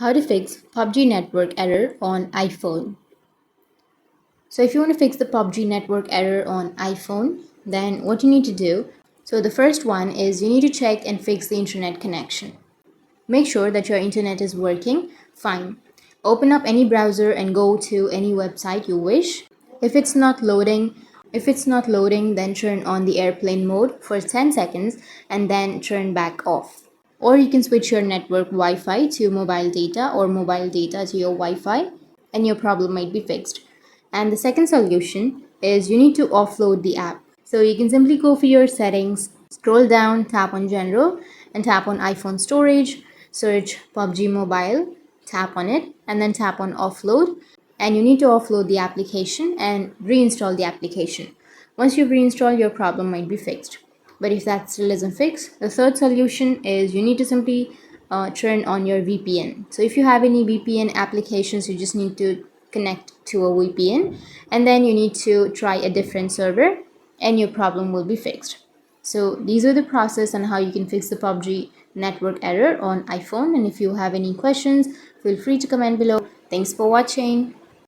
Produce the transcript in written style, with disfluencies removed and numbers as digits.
How to fix PUBG network error on iPhone. So if you want to fix the PUBG network error on iPhone, then what you need to do, so the first one is you need to check and fix the internet connection. Make sure that your internet is working fine. Open up any browser and go to any website you wish. If it's not loading, then turn on the airplane mode for 10 seconds and then turn back off. Or you can switch your network Wi-Fi to mobile data or mobile data to your Wi-Fi and your problem might be fixed. And the second solution is you need to offload the app. So you can simply go for your settings, scroll down, tap on general and tap on iPhone storage, search PUBG mobile, tap on it and then tap on offload, and you need to offload the application and reinstall the application. Once you've reinstalled, your problem might be fixed. But if that still isn't fixed, the third solution is you need to simply turn on your VPN. So if you have any VPN applications, you just need to connect to a VPN and then you need to try a different server and your problem will be fixed. So these are the process on how you can fix the PUBG network error on iPhone. And if you have any questions, feel free to comment below. Thanks for watching.